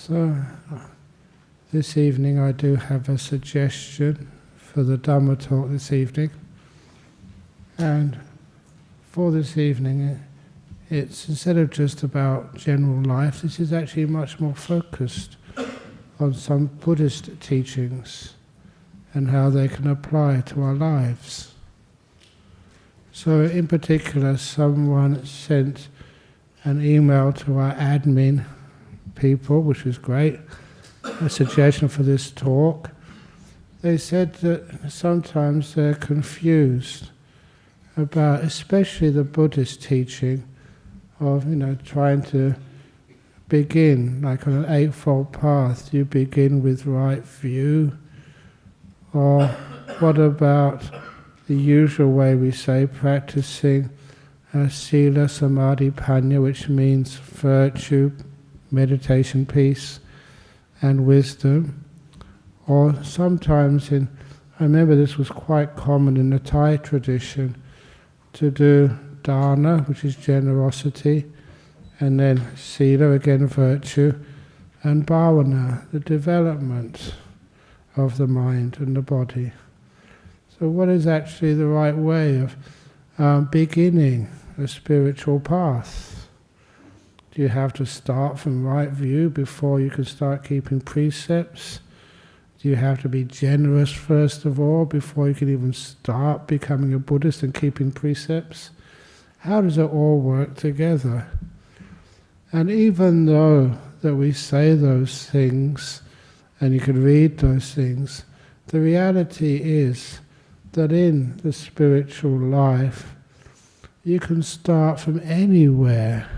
So, this evening I do have a suggestion for the Dhamma talk this evening. And for this evening, it's instead of just about general life, this is actually much more focused on some Buddhist teachings and how they can apply to our lives. So in particular, someone sent an email to our admin people, which was great, a suggestion for this talk. They said that sometimes they're confused about, especially the Buddhist teaching of, trying to begin, like on an eightfold path, you begin with right view, or what about the usual way we say, practicing sila, samadhi, panya, which means virtue, meditation, peace, and wisdom. Or sometimes I remember this was quite common in the Thai tradition, to do dana, which is generosity, and then sila, again virtue, and bhavana, the development of the mind and the body. So what is actually the right way of beginning a spiritual path? Do you have to start from right view before you can start keeping precepts? Do you have to be generous first of all before you can even start becoming a Buddhist and keeping precepts? How does it all work together? And even though that we say those things, and you can read those things, the reality is that in the spiritual life, you can start from anywhere,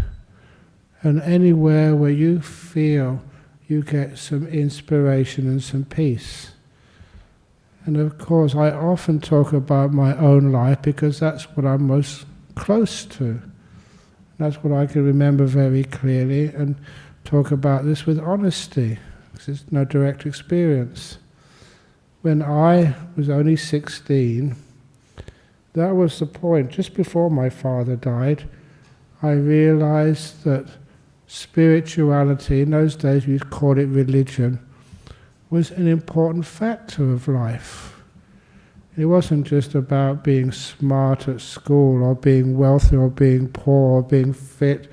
and anywhere where you feel you get some inspiration and some peace. And of course, I often talk about my own life because that's what I'm most close to. That's what I can remember very clearly, and talk about this with honesty, because it's no direct experience. When I was only 16, that was the point. Just before my father died, I realized that spirituality, in those days we called it religion, was an important factor of life. It wasn't just about being smart at school, or being wealthy, or being poor, or being fit.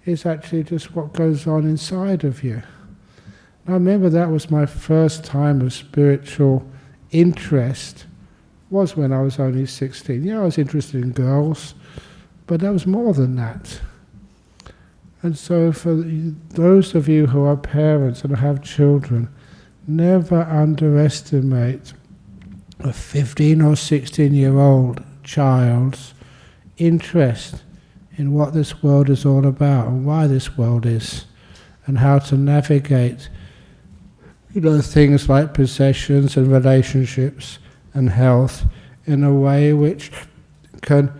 It's actually just what goes on inside of you. I remember that was my first time of spiritual interest, was when I was only 16. Yeah, I was interested in girls, but that was more than that. And so for those of you who are parents and have children, never underestimate a 15 or 16-year-old child's interest in what this world is all about and why this world is, and how to navigate things like possessions and relationships and health in a way which can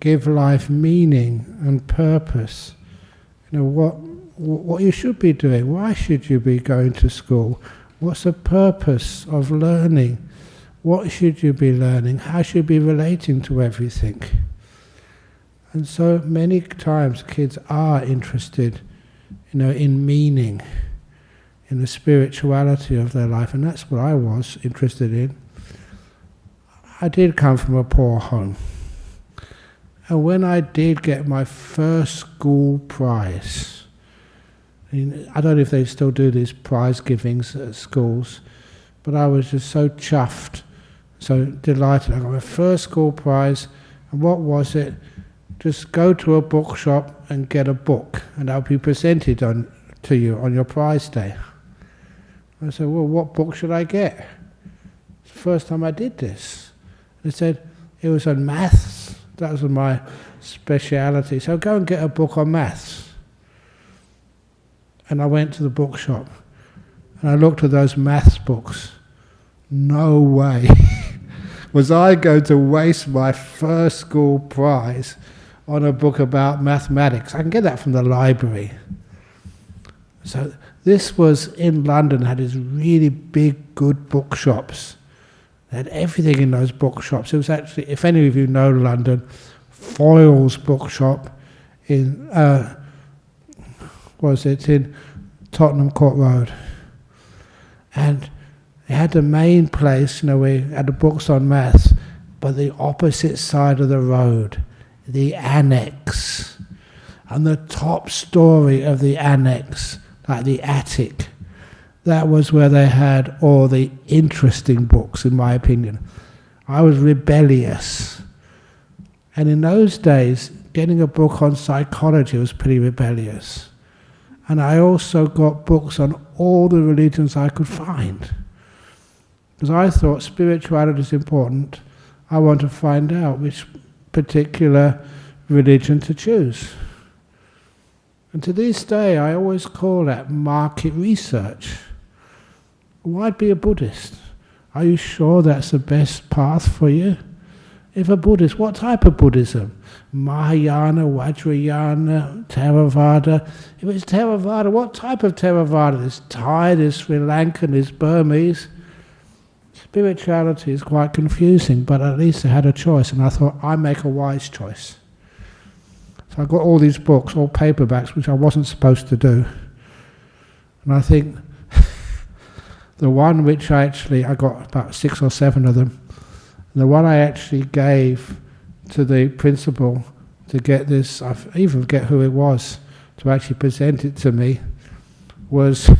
give life meaning and purpose. What you should be doing. Why should you be going to school? What's the purpose of learning? What should you be learning? How should you be relating to everything? And so many times kids are interested, in meaning, in the spirituality of their life, and that's what I was interested in. I did come from a poor home. And when I did get my first school prize, I don't know if they still do these prize givings at schools, but I was just so chuffed, so delighted. I got my first school prize, and what was it? Just go to a bookshop and get a book, and that'll be presented to you on your prize day. I said, well, what book should I get? It's the first time I did this. They said it was on maths. That was my speciality. So go and get a book on maths. And I went to the bookshop and I looked at those maths books. No way was I going to waste my first school prize on a book about mathematics. I can get that from the library. So this was in London, had these really big, good bookshops. They had everything in those bookshops. It was actually, if any of you know London, Foyle's bookshop in Tottenham Court Road. And it had the main place, we had the books on maths, but the opposite side of the road, the annex. And the top story of the annex, like the attic, that was where they had all the interesting books, in my opinion. I was rebellious. And in those days, getting a book on psychology was pretty rebellious. And I also got books on all the religions I could find. Because I thought spirituality is important. I want to find out which particular religion to choose. And to this day, I always call that market research. Why be a Buddhist? Are you sure that's the best path for you? If a Buddhist, what type of Buddhism? Mahayana, Vajrayana, Theravada? If it's Theravada, what type of Theravada? There's Thai, there's Sri Lankan, there's Burmese. Spirituality is quite confusing, but at least I had a choice, and I thought, I make a wise choice. So I got all these books, all paperbacks, which I wasn't supposed to do. And I think the one which I got about 6 or 7 of them, the one I actually gave to the principal to get this, I even forget who it was, to actually present it to me, was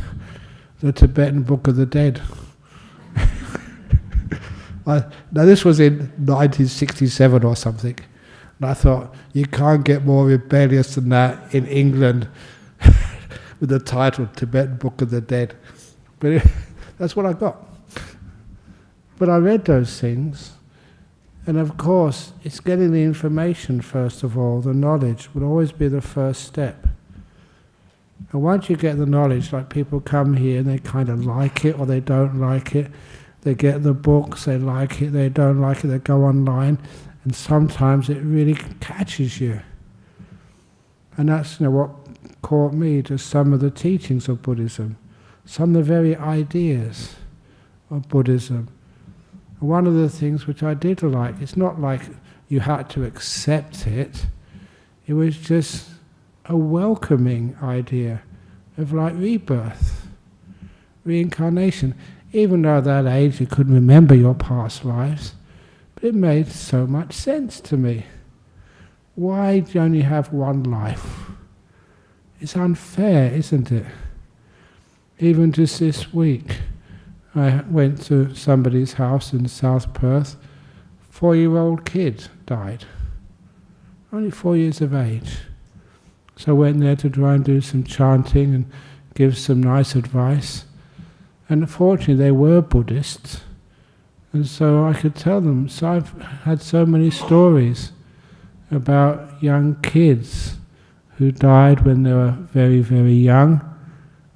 the Tibetan Book of the Dead. Now this was in 1967 or something, and I thought, you can't get more rebellious than that in England with the title Tibetan Book of the Dead. But that's what I got. But I read those things, and of course, it's getting the information first of all. The knowledge would always be the first step. And once you get the knowledge, like people come here and they kind of like it or they don't like it, they get the books, they like it, they don't like it, they go online, and sometimes it really catches you. And that's what caught me to some of the teachings of Buddhism, some of the very ideas of Buddhism. And one of the things which I did like, it's not like you had to accept it, it was just a welcoming idea of like rebirth, reincarnation. Even though at that age you couldn't remember your past lives, but it made so much sense to me. Why do you only have one life? It's unfair, isn't it? Even just this week, I went to somebody's house in South Perth, 4-year-old kid died, only 4 years of age. So I went there to try and do some chanting and give some nice advice. And unfortunately they were Buddhists, and so I could tell them. So I've had so many stories about young kids who died when they were very, very young,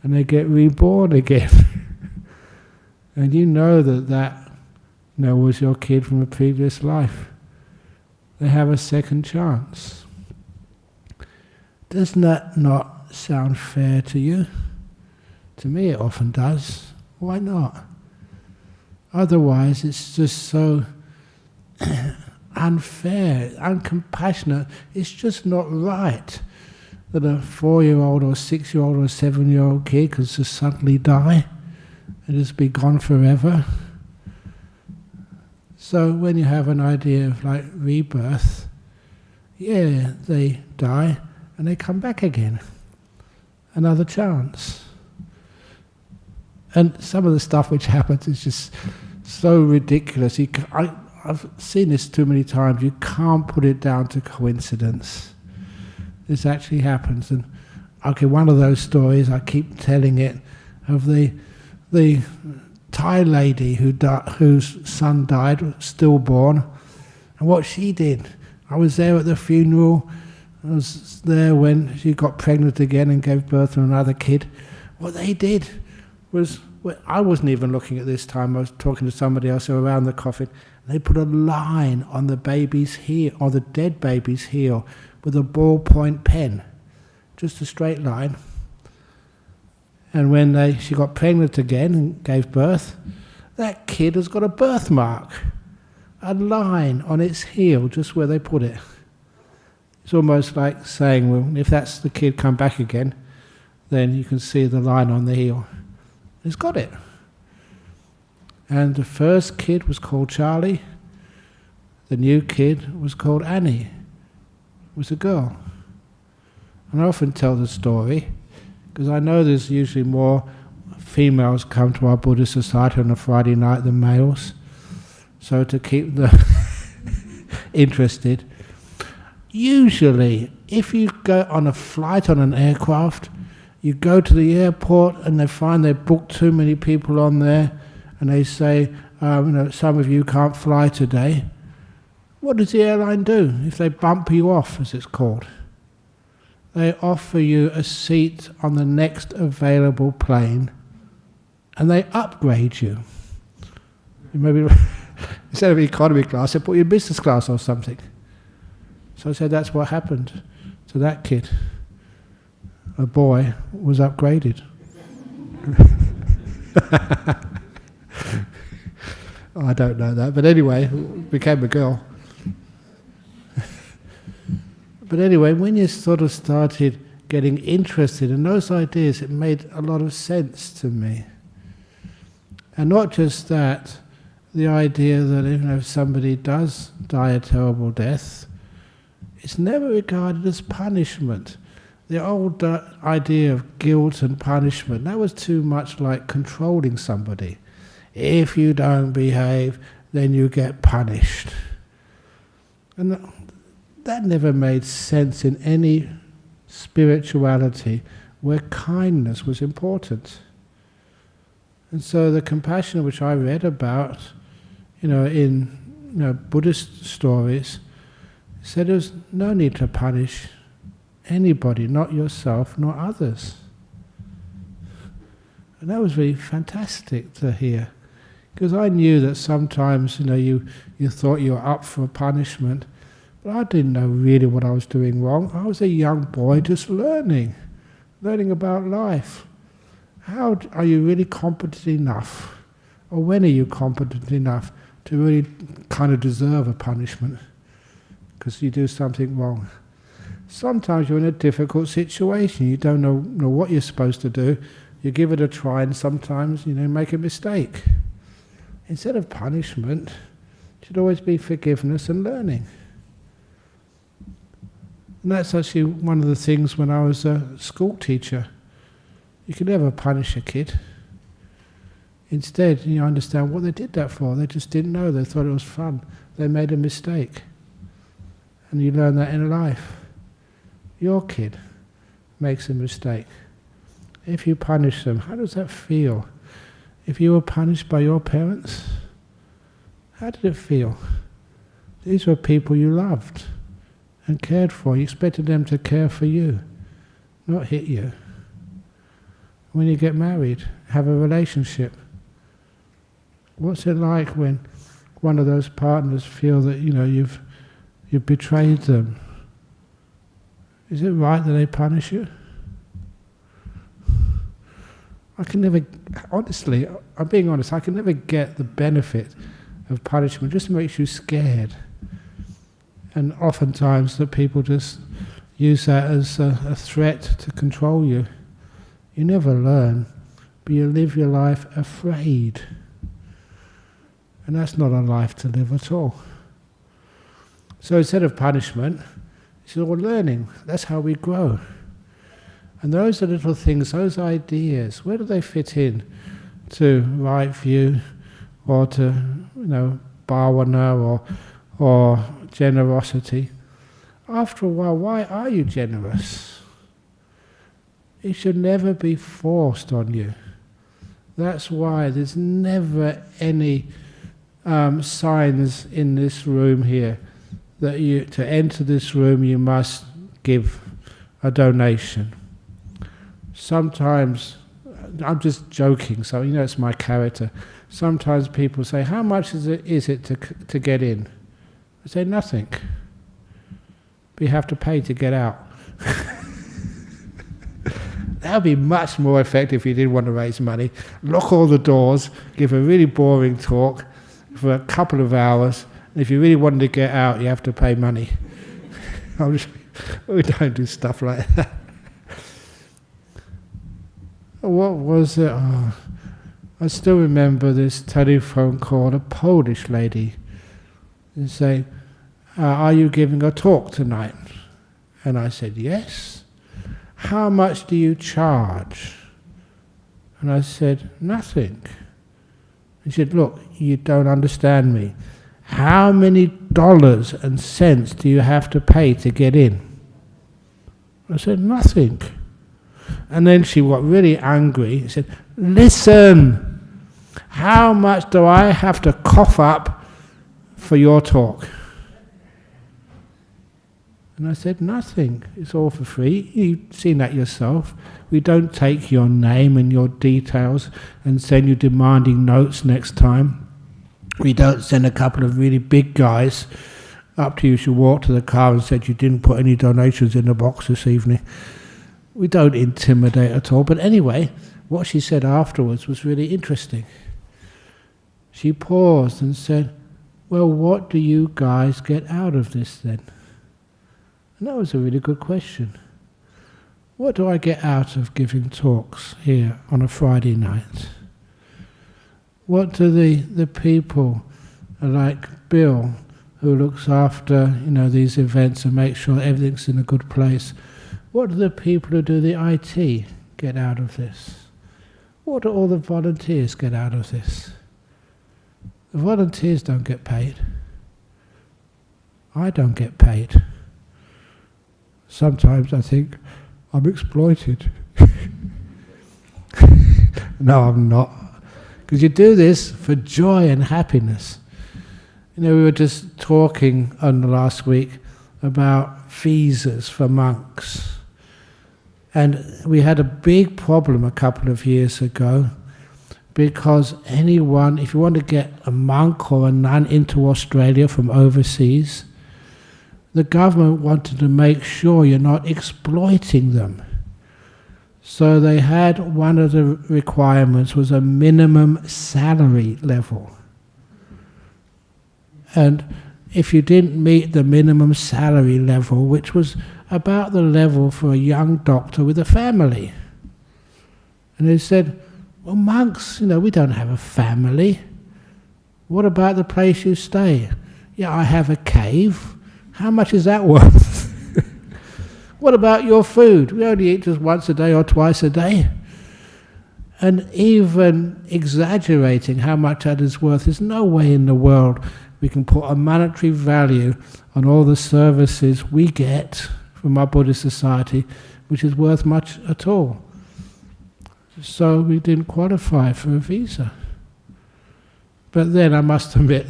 and they get reborn again. And you know that was your kid from a previous life. They have a second chance. Doesn't that not sound fair to you? To me it often does. Why not? Otherwise it's just so unfair, uncompassionate. It's just not right that a 4-year-old or 6-year-old or 7-year-old kid could just suddenly die and just be gone forever. So when you have an idea of like rebirth, yeah, they die and they come back again. Another chance. And some of the stuff which happens is just so ridiculous. I've seen this too many times. You can't put it down to coincidence. This actually happens. And okay, one of those stories, I keep telling it, of the Thai lady whose son died, stillborn, and what she did. I was there at the funeral. I was there when she got pregnant again and gave birth to another kid. What they did was, I wasn't even looking at this time, I was talking to somebody else around the coffin. They put a line on the baby's heel, or the dead baby's heel, with a ballpoint pen, just a straight line. And when she got pregnant again and gave birth, that kid has got a birthmark, a line on its heel, just where they put it. It's almost like saying, well, if that's the kid come back again, then you can see the line on the heel. He's got it. And the first kid was called Charlie. The new kid was called Annie. It was a girl. And I often tell the story, because I know there's usually more females come to our Buddhist society on a Friday night than males. So to keep them interested, usually if you go on a flight on an aircraft, you go to the airport and they find they've booked too many people on there, and they say, some of you can't fly today. What does the airline do if they bump you off, as it's called? They offer you a seat on the next available plane, and they upgrade you. Maybe instead of economy class, they put you in business class or something. So I said that's what happened to that kid. A boy was upgraded. I don't know that, but anyway, became a girl. But anyway, when you sort of started getting interested in those ideas, it made a lot of sense to me. And not just that, the idea that if somebody does die a terrible death, it's never regarded as punishment. The old idea of guilt and punishment, that was too much like controlling somebody. If you don't behave, then you get punished. And that never made sense in any spirituality where kindness was important. And so the compassion which I read about, in Buddhist stories, said there's no need to punish anybody, not yourself, nor others. And that was really fantastic to hear, because I knew that sometimes, you thought you were up for punishment, but I didn't know really what I was doing wrong. I was a young boy just learning about life. How are you really competent enough, or when are you competent enough to really kind of deserve a punishment because you do something wrong? Sometimes you're in a difficult situation, you don't know what you're supposed to do, you give it a try, and sometimes make a mistake. Instead of punishment, it should always be forgiveness and learning. And that's actually one of the things when I was a school teacher. You could never punish a kid. Instead, you understand what they did that for. They just didn't know. They thought it was fun. They made a mistake. And you learn that in life. Your kid makes a mistake. If you punish them, how does that feel? If you were punished by your parents, how did it feel? These were people you loved and cared for. You expected them to care for you, not hit you. When you get married, have a relationship, what's it like when one of those partners feel that you've betrayed them? Is it right that they punish you? I can never, honestly, I'm being honest, I can never get the benefit of punishment. It just makes you scared. And oftentimes the people just use that as a threat to control you. You never learn, but you live your life afraid. And that's not a life to live at all. So instead of punishment, it's all learning. That's how we grow. And those are little things, those ideas, where do they fit in to right view, or to bhavana, or generosity? After a while, why are you generous? It should never be forced on you. That's why there's never any signs in this room here that to enter this room you must give a donation. Sometimes, I'm just joking, so it's my character. Sometimes people say, how much is it to get in? I say, nothing. But you have to pay to get out. That would be much more effective if you didn't want to raise money. Lock all the doors, give a really boring talk for a couple of hours. And if you really wanted to get out, you have to pay money. We don't do stuff like that. What was it? Oh, I still remember this telephone call, a Polish lady, and say, are you giving a talk tonight? And I said, yes. How much do you charge? And I said, nothing. He said, look, you don't understand me. How many dollars and cents do you have to pay to get in? I said, nothing. And then she got really angry and said, listen, how much do I have to cough up for your talk? And I said, nothing. It's all for free. You've seen that yourself. We don't take your name and your details and send you demanding notes next time. We don't send a couple of really big guys up to you as you walk to the car and said you didn't put any donations in the box this evening. We don't intimidate at all. But anyway, what she said afterwards was really interesting. She paused and said, well, what do you guys get out of this then? And that was a really good question. What do I get out of giving talks here on a Friday night? What do the people like Bill, who looks after these events and makes sure everything's in a good place, what do the people who do the IT get out of this? What do all the volunteers get out of this? The volunteers don't get paid. I don't get paid. Sometimes I think I'm exploited. No, I'm not. Because you do this for joy and happiness. We were just talking on the last week about visas for monks. And we had a big problem a couple of years ago because anyone, if you want to get a monk or a nun into Australia from overseas, the government wanted to make sure you're not exploiting them. So they had, one of the requirements was a minimum salary level. And if you didn't meet the minimum salary level, which was about the level for a young doctor with a family. And they said, well, monks, we don't have a family. What about the place you stay? Yeah, I have a cave. How much is that worth? What about your food? We only eat just once a day or twice a day. And even exaggerating how much that is worth, there's no way in the world we can put a monetary value on all the services we get from our Buddhist society, which is worth much at all. So we didn't qualify for a visa. But then I must admit,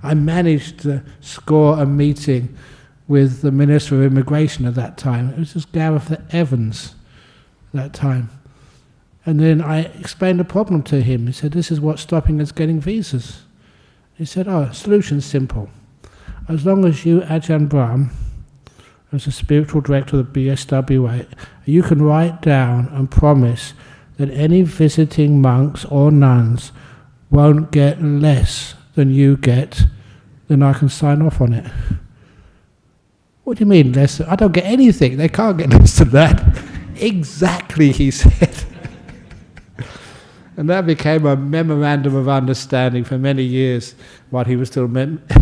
I managed to score a meeting with the Minister of Immigration at that time. It was just Gareth Evans at that time. And then I explained the problem to him. He said, this is what's stopping us getting visas. He said, solution's simple. As long as you, Ajahn Brahm, as the spiritual director of the BSWA, you can write down and promise that any visiting monks or nuns won't get less than you get, then I can sign off on it. What do you mean less? I don't get anything. They can't get less than that. Exactly, he said. And that became a memorandum of understanding for many years while he was still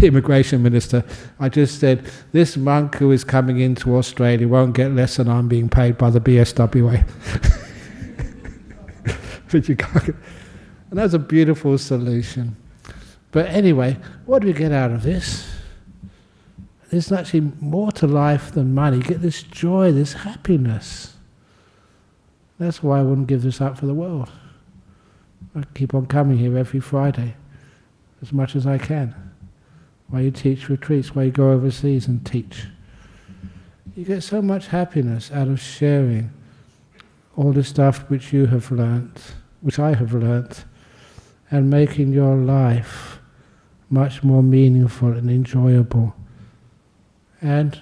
immigration minister. I just said, this monk who is coming into Australia won't get less than I'm being paid by the BSWA. But you can't get, and that's a beautiful solution. But anyway, what do we get out of this? There's actually more to life than money. You get this joy, this happiness. That's why I wouldn't give this up for the world. I keep on coming here every Friday, as much as I can. While you teach retreats, while you go overseas and teach. You get so much happiness out of sharing all the stuff which you have learnt, which I have learnt, and making your life much more meaningful and enjoyable. And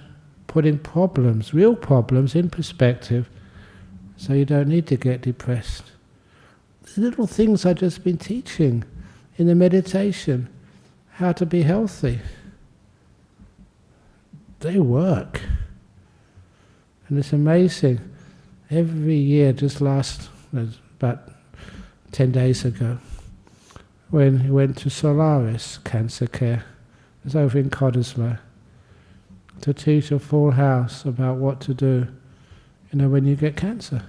putting problems, real problems, in perspective, so you don't need to get depressed. The little things I've just been teaching in the meditation, how to be healthy, they work. And it's amazing every year, just about 10 days ago, when he went to Solaris Cancer Care, it was over in Cottesloe, to teach a full house about what to do, when you get cancer,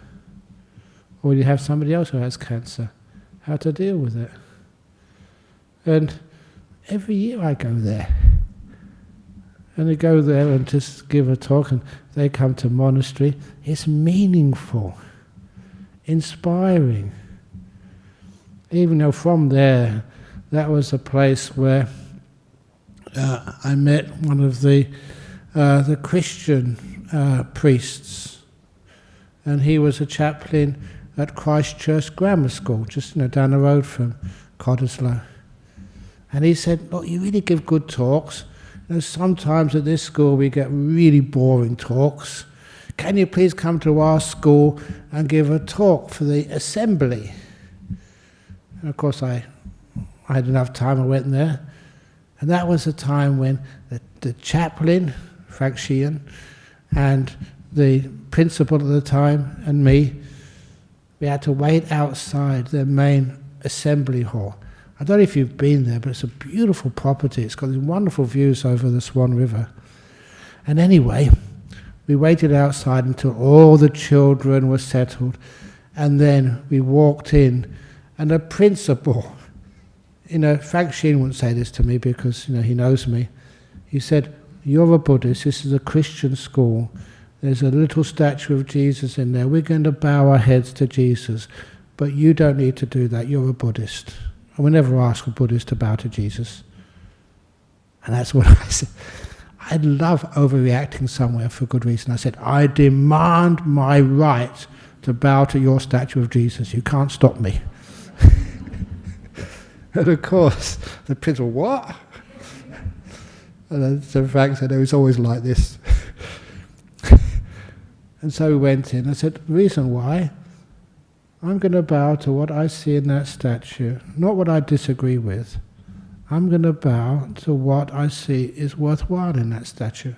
or when you have somebody else who has cancer, how to deal with it. And every year I go there. And they go there and just give a talk, and they come to monastery. It's meaningful, inspiring. Even though from there, that was a place where I met one of the Christian priests, and he was a chaplain at Christchurch Grammar School, just down the road from Cottesloe. And he said, "Look, you really give good talks. Sometimes at this school we get really boring talks. Can you please come to our school and give a talk for the assembly?" And of course I had enough time, I went there. And that was a time when the chaplain, Frank Sheehan, and the principal at the time, and me, we had to wait outside their main assembly hall. I don't know if you've been there, but it's a beautiful property. It's got these wonderful views over the Swan River. And anyway, we waited outside until all the children were settled, and then we walked in, and the principal, Frank Sheen wouldn't say this to me because, he knows me. He said, "You're a Buddhist, this is a Christian school. There's a little statue of Jesus in there. We're going to bow our heads to Jesus, but you don't need to do that, you're a Buddhist. And we never ask a Buddhist to bow to Jesus." And that's what I said. I love overreacting somewhere for good reason. I said, "I demand my right to bow to your statue of Jesus. You can't stop me." And of course, the principal, "What?" And then so Frank said, "Oh, it's always like this." And so we went in. I said, "The reason why, I'm going to bow to what I see in that statue, not what I disagree with. I'm going to bow to what I see is worthwhile in that statue."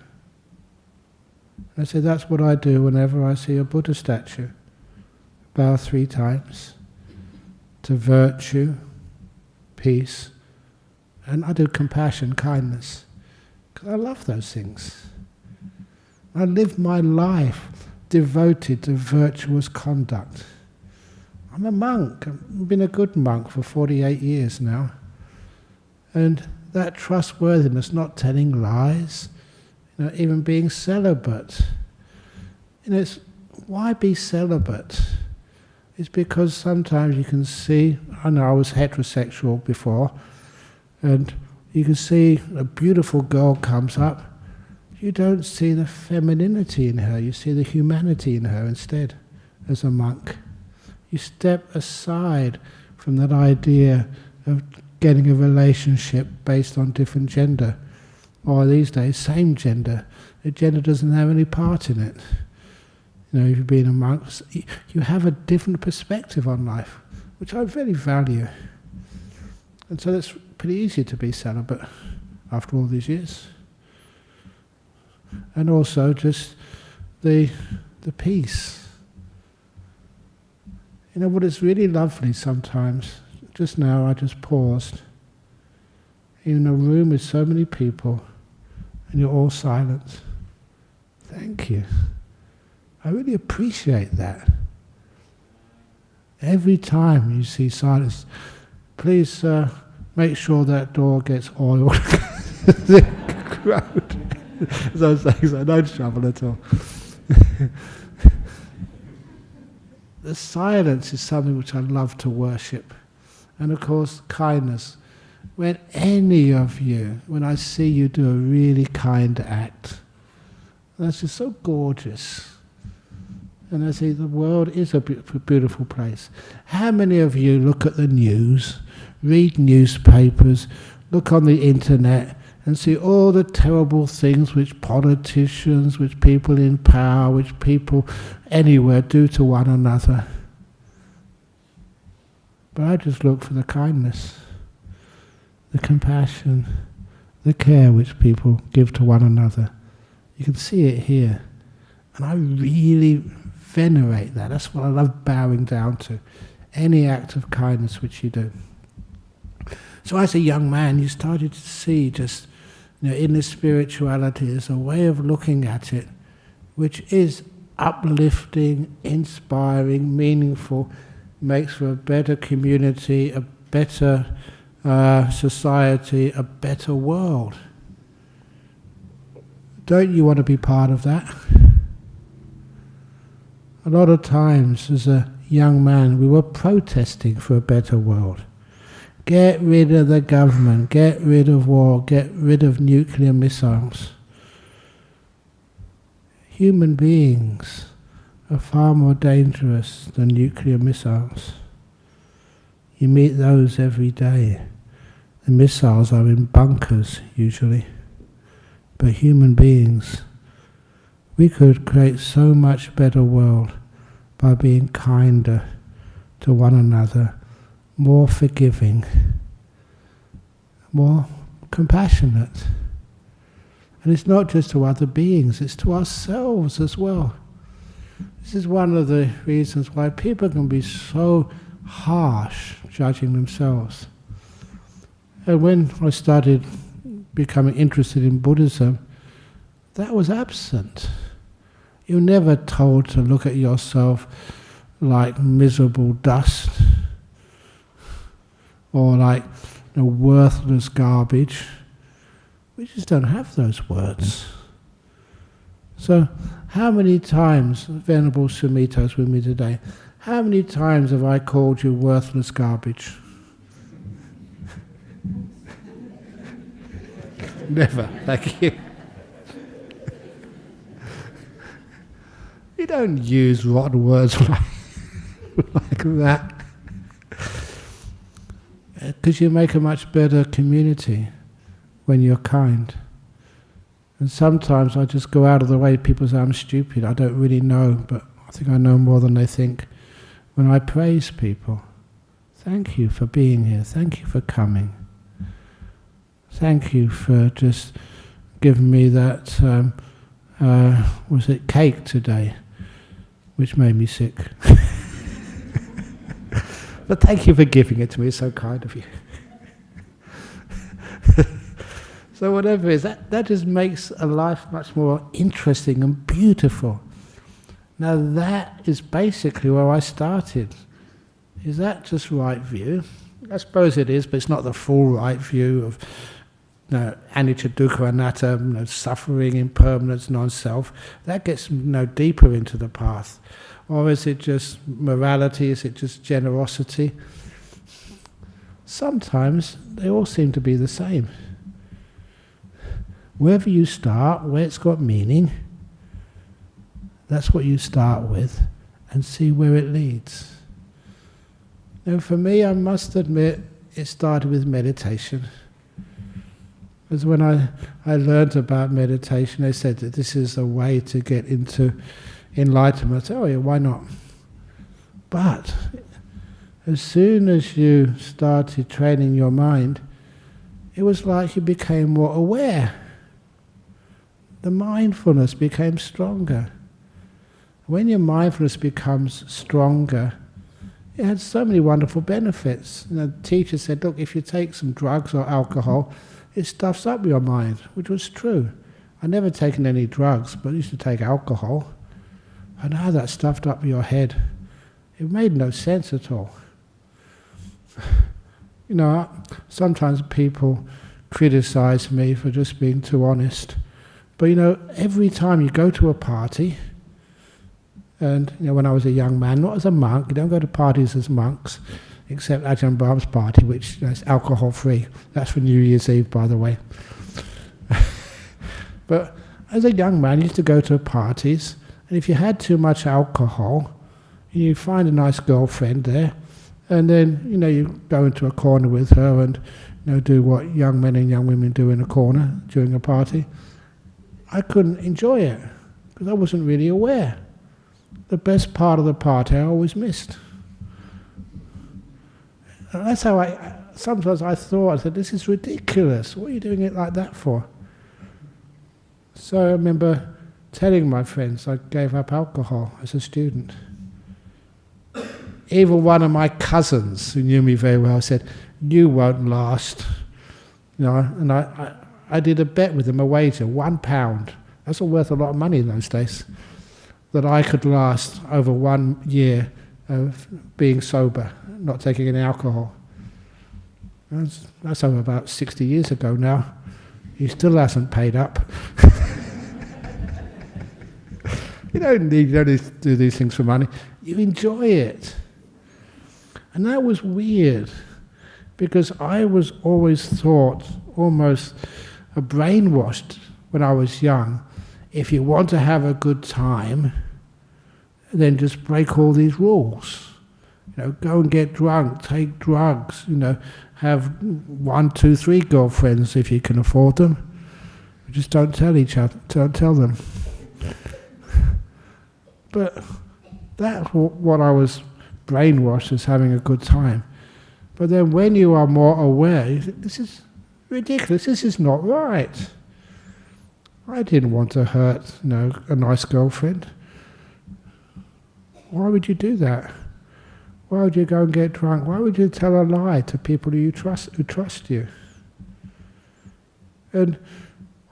And I said, "That's what I do whenever I see a Buddha statue. Bow 3 times to virtue, peace, and I do compassion, kindness, because I love those things. I live my life devoted to virtuous conduct. I'm a monk. I've been a good monk for 48 years now. And that trustworthiness, not telling lies, even being celibate. Why be celibate? It's because sometimes you can see, I know I was heterosexual before, and you can see a beautiful girl comes up, you don't see the femininity in her, you see the humanity in her instead, as a monk. You step aside from that idea of getting a relationship based on different gender, or these days, same gender. The gender doesn't have any part in it. If you've been a monk, you have a different perspective on life, which I very value. And so it's pretty easy to be celibate after all these years. And also just the peace. What is really lovely sometimes, just now I just paused, in a room with so many people, and you're all silent. Thank you. I really appreciate that. Every time you see silence, please make sure that door gets oiled. Those things are no trouble at all. The silence is something which I love to worship. And of course, kindness. When any of you, when I see you do a really kind act, that's just so gorgeous. And I say the world is a beautiful place. How many of you look at the news, read newspapers, look on the internet, and see all the terrible things which politicians, which people in power, which people anywhere do to one another? But I just look for the kindness, the compassion, the care which people give to one another. You can see it here. And I really venerate that. That's what I love bowing down to. Any act of kindness which you do. So as a young man, you started to see just, in this spirituality, there's a way of looking at it which is uplifting, inspiring, meaningful, makes for a better community, a better society, a better world. Don't you want to be part of that? A lot of times as a young man we were protesting for a better world. Get rid of the government, get rid of war, get rid of nuclear missiles. Human beings are far more dangerous than nuclear missiles. You meet those every day. The missiles are in bunkers usually. But human beings, we could create so much better world by being kinder to one another, more forgiving, more compassionate. And it's not just to other beings, it's to ourselves as well. This is one of the reasons why people can be so harsh judging themselves. And when I started becoming interested in Buddhism, that was absent. You're never told to look at yourself like miserable dust or like worthless garbage. We just don't have those words. So how many times, Venerable Sumito's with me today, how many times have I called you worthless garbage? Never, thank you. You don't use rotten words like that. Because you make a much better community when you're kind. And sometimes I just go out of the way. People say I'm stupid. I don't really know, but I think I know more than they think. When I praise people, thank you for being here. Thank you for coming. Thank you for just giving me that, was it cake today, which made me sick. But thank you for giving it to me. It's so kind of you. So whatever it is, that just makes a life much more interesting and beautiful. Now that is basically where I started. Is that just right view? I suppose it is, but it's not the full right view of anicca, dukkha, anatta, suffering, impermanence, non-self. That gets deeper into the path. Or is it just morality? Is it just generosity? Sometimes they all seem to be the same. Wherever you start, where it's got meaning, that's what you start with and see where it leads. Now for me, I must admit, it started with meditation. Because when I learned about meditation, they said that this is a way to get into enlightenment. I said, oh yeah, why not? But as soon as you started training your mind, it was like you became more aware. The mindfulness became stronger. When your mindfulness becomes stronger, it had so many wonderful benefits. The teacher said, look, if you take some drugs or alcohol, it stuffs up your mind, which was true. I'd never taken any drugs, but I used to take alcohol. And how that stuffed up your head, it made no sense at all. Sometimes people criticize me for just being too honest. But every time you go to a party, and when I was a young man, not as a monk, you don't go to parties as monks, except Ajahn Brahm's party, which is alcohol-free. That's for New Year's Eve, by the way. But as a young man, you used to go to parties, and if you had too much alcohol, you find a nice girlfriend there, and then you go into a corner with her and do what young men and young women do in a corner during a party. I couldn't enjoy it because I wasn't really aware. The best part of the party I always missed. And that's how sometimes I said, this is ridiculous. What are you doing it like that for? So I remember telling my friends I gave up alcohol as a student. Even one of my cousins, who knew me very well, said, "You won't last." You know, and I did a bet with him, a wager, £1. That's all worth a lot of money in those days. That I could last over 1 year of being sober, not taking any alcohol. That's over about 60 years ago now. He still hasn't paid up. You don't need to do these things for money. You enjoy it. And that was weird, because I was always thought, almost brainwashed when I was young, if you want to have a good time, then just break all these rules. You know, go and get drunk, take drugs, you know, have 1, 2, 3 girlfriends if you can afford them. Just don't tell them. But that's what I was brainwashed as having a good time. But then when you are more aware, you think, this is ridiculous, this is not right. I didn't want to hurt, you know, a nice girlfriend. Why would you do that? Why would you go and get drunk? Why would you tell a lie to people who trust you? And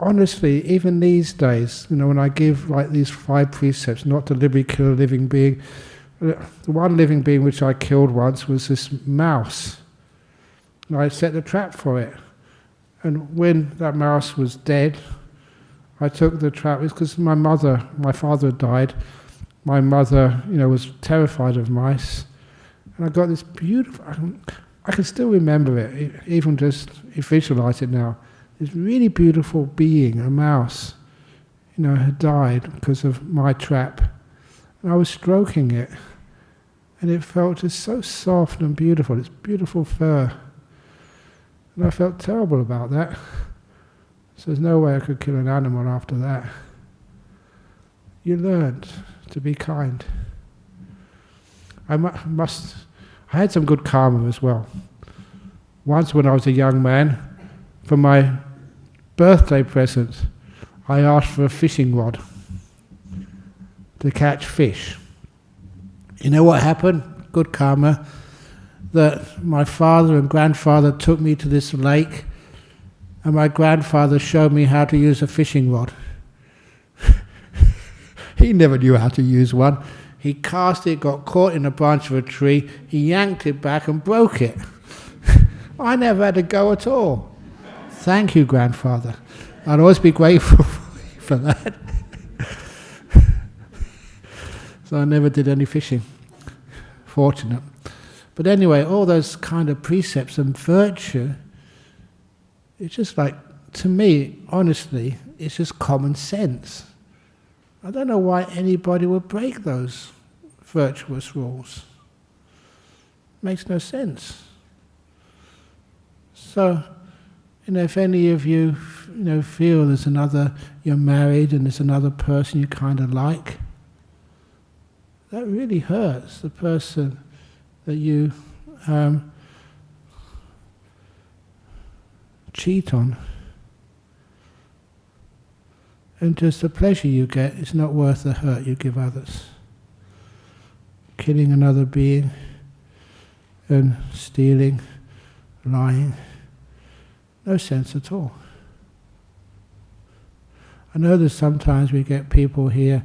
honestly, even these days, you know, when I give like these 5 precepts, not to deliberately kill a living being, the one living being which I killed once was this mouse. And I set the trap for it. And when that mouse was dead, I took the trap. It's because my father had died. My mother, you know, was terrified of mice. And I got this beautiful, I can still remember it, even just visualize it now. This really beautiful being, a mouse, you know, had died because of my trap. And I was stroking it. And it felt just so soft and beautiful, its beautiful fur. And I felt terrible about that. So there's no way I could kill an animal after that. You learned to be kind. I had some good karma as well. Once when I was a young man, for my birthday present, I asked for a fishing rod to catch fish. You know what happened? Good karma. That my father and grandfather took me to this lake, and my grandfather showed me how to use a fishing rod. He never knew how to use one. He cast it, got caught in a branch of a tree, he yanked it back and broke it. I never had to go at all. Thank you, grandfather. I'll always be grateful for that. So I never did any fishing. Fortunate. But anyway, all those kind of precepts and virtue, it's just like, to me, honestly, it's just common sense. I don't know why anybody would break those virtuous rules. Makes no sense. So, you know, if any of you, you know, feel there's another, you're married and there's another person you kind of like, that really hurts the person that you cheat on. And just the pleasure you get is not worth the hurt you give others. Killing another being and stealing, lying, no sense at all. I know that sometimes we get people here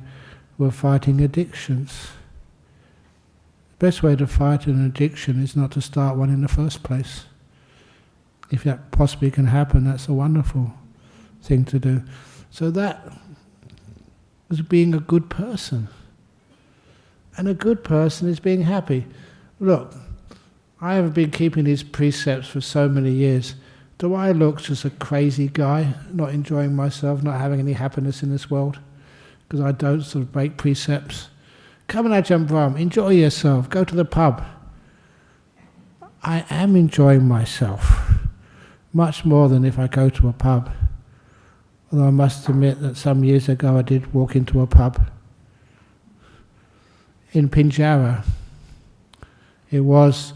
who are fighting addictions. The best way to fight an addiction is not to start one in the first place. If that possibly can happen, that's a wonderful thing to do. So that was being a good person. And a good person is being happy. Look, I have been keeping these precepts for so many years. Do I look just a crazy guy, not enjoying myself, not having any happiness in this world? Because I don't sort of break precepts. Come on, Ajahn Brahm, enjoy yourself, go to the pub. I am enjoying myself, much more than if I go to a pub. Although I must admit that some years ago I did walk into a pub in Pinjara. It was,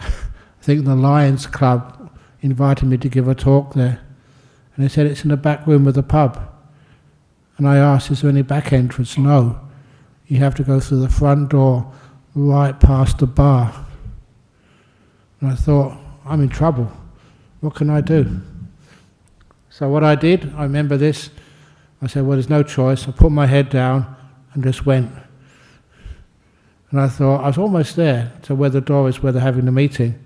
I think, the Lions Club invited me to give a talk there. And they said it's in the back room of the pub. And I asked, is there any back entrance? No. You have to go through the front door, right past the bar. And I thought, I'm in trouble. What can I do? So what I did, I remember this, I said, well, there's no choice. I put my head down and just went. And I thought, I was almost there to where the door is, where they're having the meeting.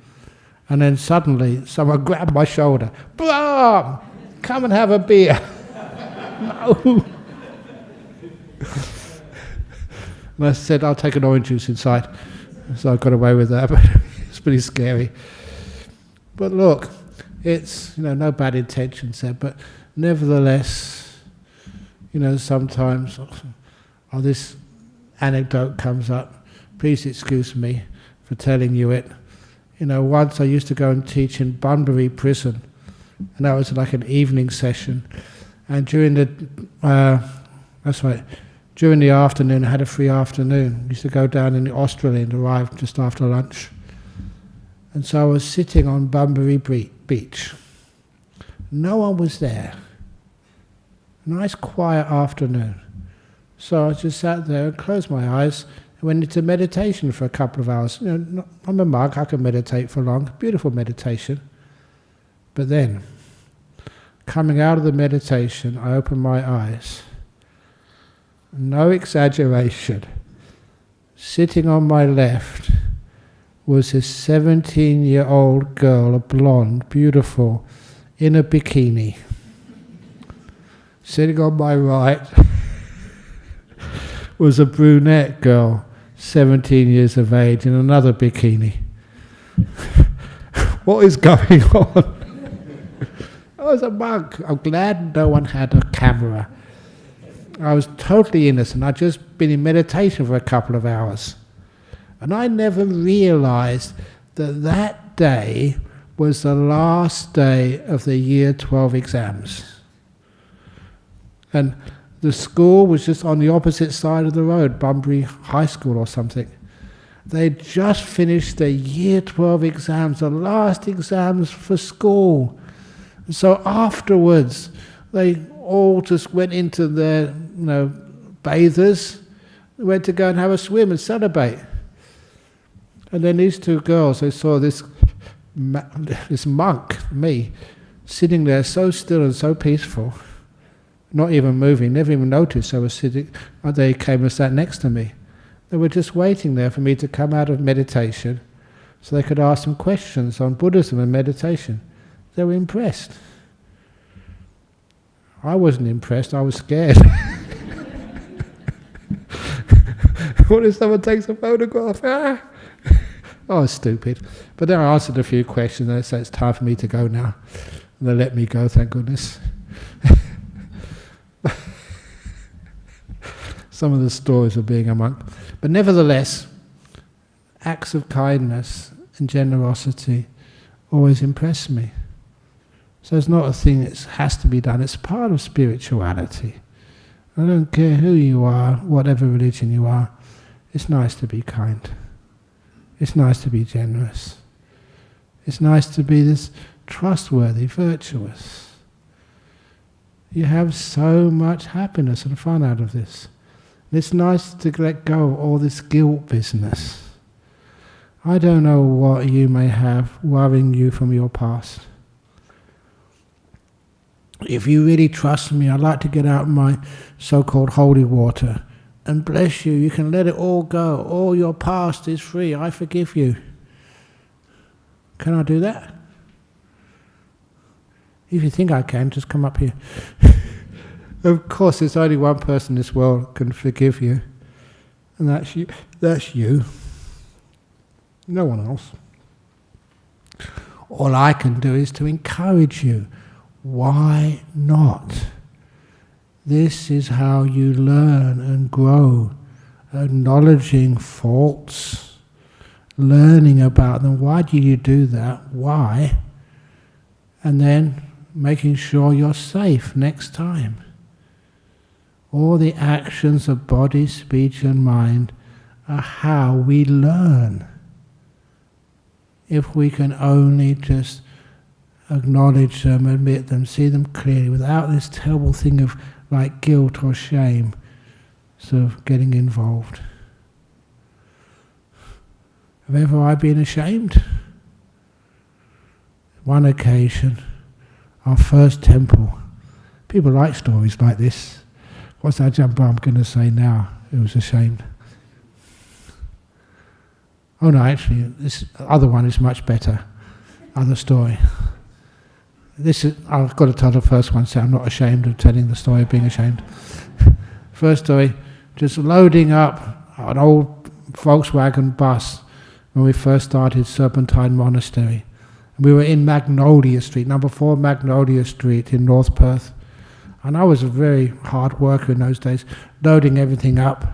And then suddenly, someone grabbed my shoulder. Brahm, come and have a beer. No. And I said, I'll take an orange juice inside. So I got away with that, but it's pretty scary. But look, it's, no bad intentions there, but nevertheless, sometimes this anecdote comes up. Please excuse me for telling you it. Once I used to go and teach in Bunbury prison, and that was like an evening session. And during the afternoon, I had a free afternoon. I used to go down in the Australia and arrive just after lunch. And so I was sitting on Bunbury Beach. No one was there. A nice quiet afternoon. So I just sat there and closed my eyes and went into meditation for a couple of hours. I'm a monk, I can meditate for long. Beautiful meditation. But then, coming out of the meditation, I opened my eyes. No exaggeration. Sitting on my left was this 17-year-old girl, a blonde, beautiful, in a bikini. Sitting on my right was a brunette girl, 17 years of age, in another bikini. What is going on? I was a monk. I'm glad no one had a camera. I was totally innocent. I'd just been in meditation for a couple of hours. And I never realized that that day was the last day of the Year 12 exams. And the school was just on the opposite side of the road, Bunbury High School or something. They'd just finished their Year 12 exams, the last exams for school. So afterwards, they all just went into their, bathers, went to go and have a swim and celebrate. And then these two girls, they saw this monk, me, sitting there so still and so peaceful, not even moving, never even noticed I was sitting. They came and sat next to me. They were just waiting there for me to come out of meditation so they could ask them questions on Buddhism and meditation. They were impressed. I wasn't impressed, I was scared. What if someone takes a photograph? Oh, stupid. But then I answered a few questions and they said it's time for me to go now. And they let me go, thank goodness. Some of the stories of being a monk. But nevertheless, acts of kindness and generosity always impress me. So it's not a thing that has to be done, it's part of spirituality. I don't care who you are, whatever religion you are, it's nice to be kind. It's nice to be generous. It's nice to be this trustworthy, virtuous. You have so much happiness and fun out of this. And it's nice to let go of all this guilt business. I don't know what you may have worrying you from your past. If you really trust me, I'd like to get out my so-called holy water and bless you. You can let it all go. All your past is free. I forgive you. Can I do that? If you think I can, just come up here. Of course, there's only one person in this world can forgive you, and that's you. That's you. No one else. All I can do is to encourage you. Why not? This is how you learn and grow, acknowledging faults, learning about them. Why do you do that? Why? And then making sure you're safe next time. All the actions of body, speech and mind are how we learn. If we can only just acknowledge them, admit them, see them clearly, without this terrible thing of like guilt or shame sort of getting involved. Have ever I been ashamed? One occasion, our first temple. People like stories like this. What's Ajahn Brahm going to say now? He was ashamed. Oh no, actually, this other one is much better. Other story. I've got to tell the first one, so I'm not ashamed of telling the story of being ashamed. First story, just loading up an old Volkswagen bus when we first started Serpentine Monastery. And we were in Magnolia Street, number 4 Magnolia Street in North Perth. And I was a very hard worker in those days, loading everything up.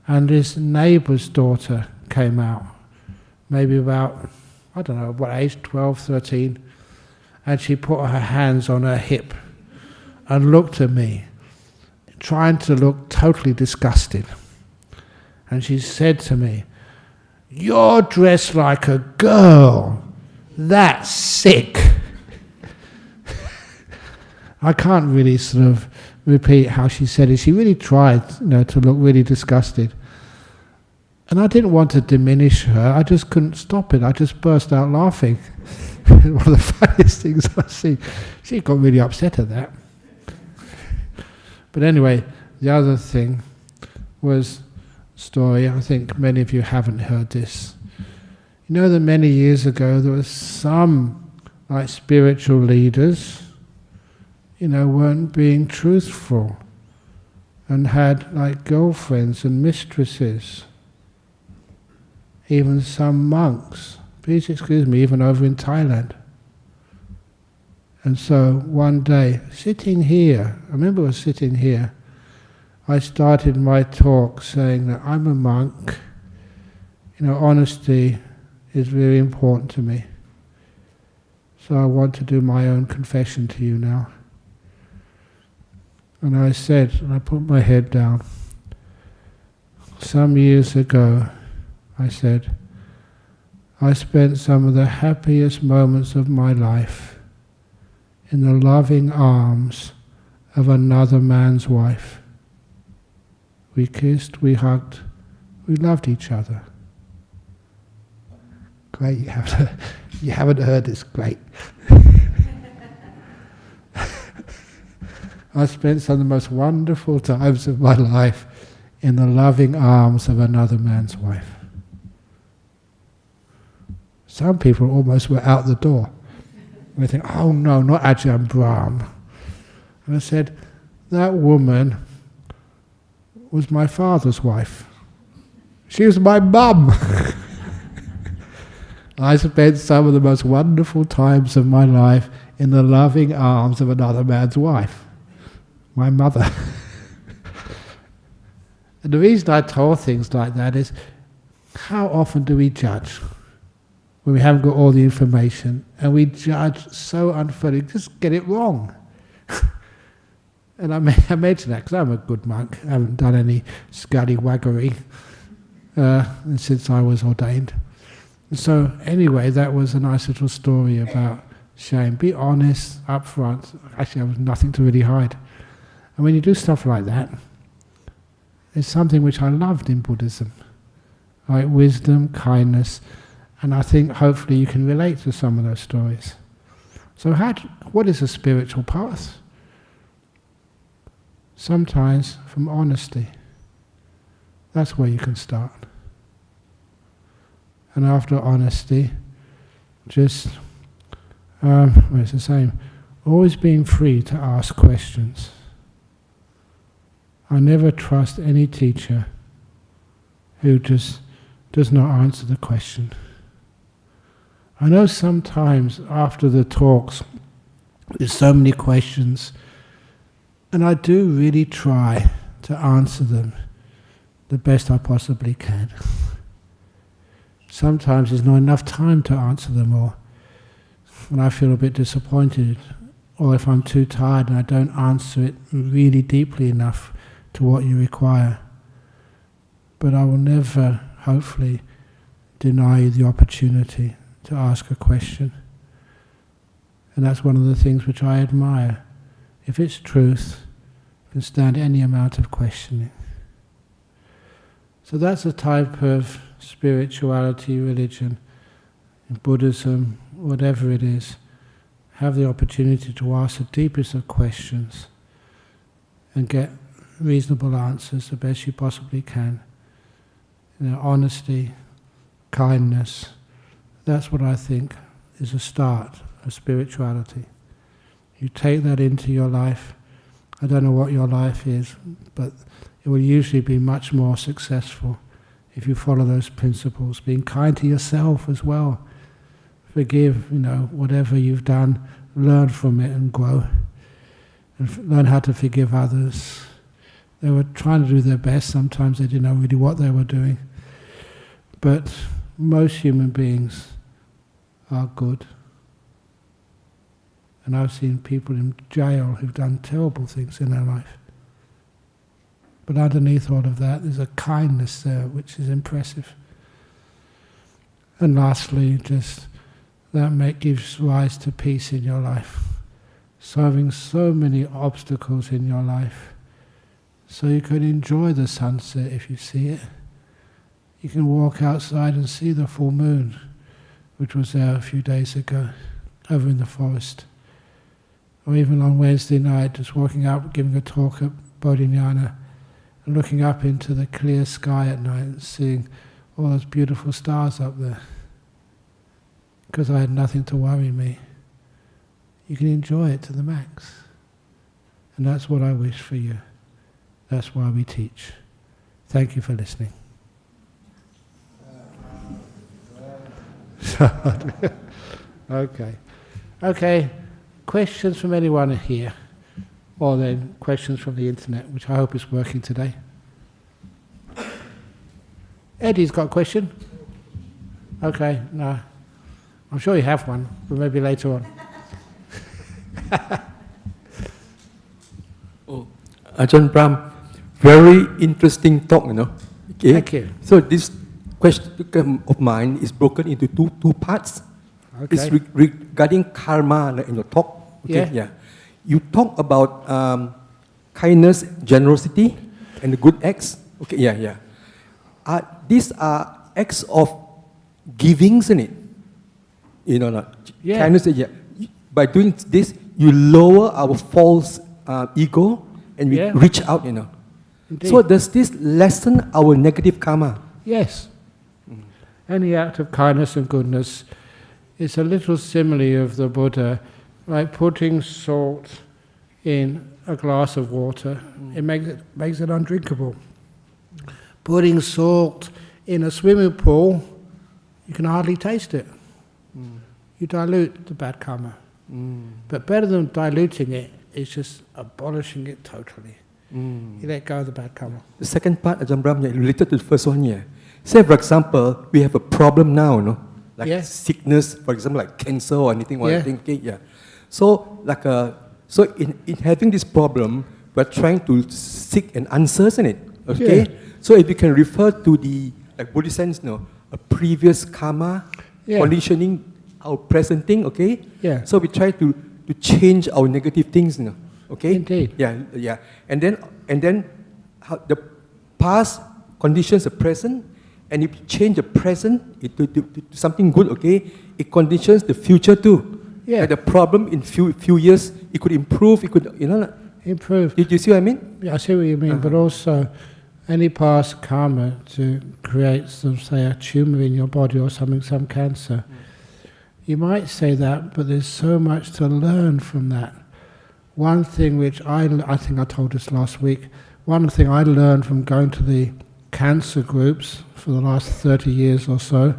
And this neighbour's daughter came out, maybe about, I don't know, what age, 12, 13. And she put her hands on her hip and looked at me, trying to look totally disgusted. And she said to me, "You're dressed like a girl. That's sick." I can't really sort of repeat how she said it. She really tried, to look really disgusted. And I didn't want to diminish her. I just couldn't stop it. I just burst out laughing. One of the funniest things I've seen. She got really upset at that. But anyway, the other thing was a story. I think many of you haven't heard this. You know that many years ago there was some like spiritual leaders, weren't being truthful and had like girlfriends and mistresses. Even some monks, please excuse me, even over in Thailand. And so one day, sitting here, I remember I was sitting here, I started my talk saying that I'm a monk, honesty is very important to me. So I want to do my own confession to you now. And I said, and I put my head down, some years ago, I said, I spent some of the happiest moments of my life in the loving arms of another man's wife. We kissed, we hugged, we loved each other. Great, you haven't heard this, great. I spent some of the most wonderful times of my life in the loving arms of another man's wife. Some people almost were out the door. And they think, oh no, not Ajahn Brahm. And I said, that woman was my father's wife. She was my mum. I spent some of the most wonderful times of my life in the loving arms of another man's wife, my mother. And the reason I told things like that is, how often do we judge when we haven't got all the information, and we judge so unfairly, just get it wrong? And I mention that because I'm a good monk. I haven't done any scallywaggery since I was ordained. So anyway, that was a nice little story about shame. Be honest, upfront. Actually, there was nothing to really hide. And when you do stuff like that, it's something which I loved in Buddhism. Like wisdom, kindness, and I think hopefully you can relate to some of those stories. So what is a spiritual path? Sometimes from honesty. That's where you can start. And after honesty, just, it's the same, always being free to ask questions. I never trust any teacher who just does not answer the question. I know sometimes after the talks, there's so many questions, and I do really try to answer them the best I possibly can. Sometimes there's not enough time to answer them all, and I feel a bit disappointed, or if I'm too tired and I don't answer it really deeply enough to what you require. But I will never, hopefully, deny you the opportunity to ask a question. And that's one of the things which I admire. If it's truth, can stand any amount of questioning. So that's a type of spirituality, religion, in Buddhism, whatever it is. Have the opportunity to ask the deepest of questions and get reasonable answers the best you possibly can. Honesty, kindness, that's what I think is a start of spirituality. You take that into your life. I don't know what your life is, but it will usually be much more successful if you follow those principles. Being kind to yourself as well. Forgive, whatever you've done, learn from it and grow. And learn how to forgive others. They were trying to do their best. Sometimes they didn't know really what they were doing. But most human beings are good. And I've seen people in jail who've done terrible things in their life. But underneath all of that, there's a kindness there which is impressive. And lastly, just that gives rise to peace in your life. Solving so many obstacles in your life. So you can enjoy the sunset if you see it. You can walk outside and see the full moon, which was there a few days ago, over in the forest. Or even on Wednesday night, just walking up, giving a talk at Bodhinyana, and looking up into the clear sky at night and seeing all those beautiful stars up there. Because I had nothing to worry me. You can enjoy it to the max. And that's what I wish for you. That's why we teach. Thank you for listening. Okay. Questions from anyone here? Or then questions from the internet, which I hope is working today. Eddie's got a question? Okay, no. I'm sure you have one, but maybe later on. Ajahn Brahm, very interesting talk, Okay. Thank you. So this question of mine is broken into two parts. Okay. It's regarding karma in your talk. Okay? Yeah. You talk about kindness, generosity, and the good acts. Okay. Yeah. These are acts of giving, isn't it? Yeah. Kindness. Yeah. By doing this, you lower our false ego, and we reach out. Indeed. So does this lessen our negative karma? Yes. Any act of kindness and goodness is a little simile of the Buddha, like putting salt in a glass of water. It makes it undrinkable. Putting salt in a swimming pool, you can hardly taste it. You dilute the bad karma. But better than diluting it is just abolishing it totally. You let go of the bad karma. The second part, Ajahn Brahm, related to the first one here. Say, for example, we have a problem now, like sickness, for example, like cancer or anything. So, in having this problem, we're trying to seek an answer, isn't it? Okay. Yeah. So, if you can refer to the Buddhist sense, a previous karma conditioning our present thing. Okay. Yeah. So we try to change our negative things, Okay. Indeed. Yeah. And then how the past conditions the present. And if you change the present to something good, okay, it conditions the future too. Yeah. Like the problem in few years, it could improve. It could, Improve. Did you see what I mean? Yeah, I see what you mean. But also, any past karma to create say a tumor in your body or something, some cancer. You might say that, but there's so much to learn from that. One thing which I think I told us last week. One thing I learned from going to the cancer groups for the last 30 years or so,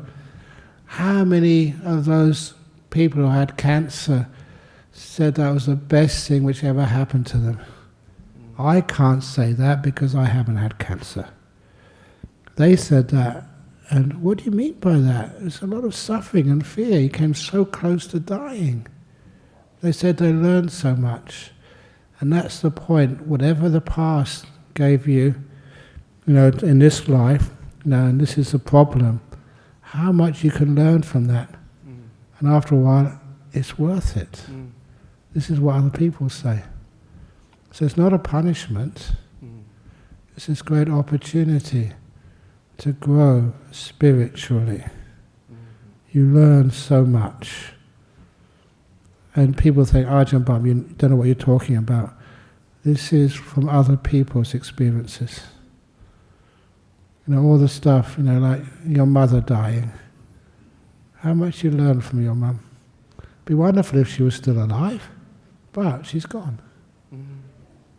how many of those people who had cancer said that was the best thing which ever happened to them. I can't say that because I haven't had cancer. They said that, and what do you mean by that? There's a lot of suffering and fear. You came so close to dying. They said they learned so much. And that's the point. Whatever the past gave you, in this life, and this is the problem, how much you can learn from that. And after a while, it's worth it. This is what other people say. So it's not a punishment. It's this great opportunity to grow spiritually. You learn so much. And people think, Ajahn Brahm, you don't know what you're talking about. This is from other people's experiences. You know, all the stuff, you know, like your mother dying. How much you learn from your mum. It'd be wonderful if she was still alive, but she's gone.